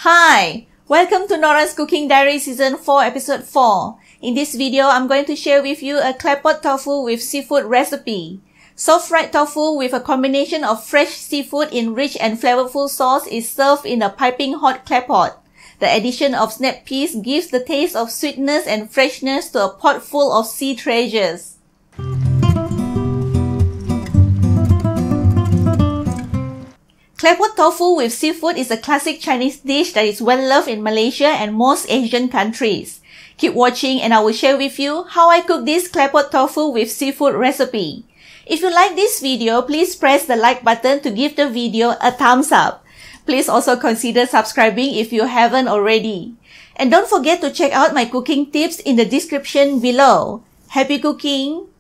Hi! Welcome to Norah's Cooking Diary Season 4 Episode 4. In this video, I'm going to share with you a Claypot Tofu with seafood recipe. Soft fried tofu with a combination of fresh seafood in rich and flavorful sauce is served in a piping hot Claypot. The addition of snap peas gives the taste of sweetness and freshness to a pot full of sea treasures. Claypot tofu with seafood is a classic Chinese dish that is well loved in Malaysia and most Asian countries. Keep watching and I will share with you how I cook this Claypot tofu with seafood recipe. If you like this video, please press the like button to give the video a thumbs up. Please also consider subscribing if you haven't already. And don't forget to check out my cooking tips in the description below. Happy cooking!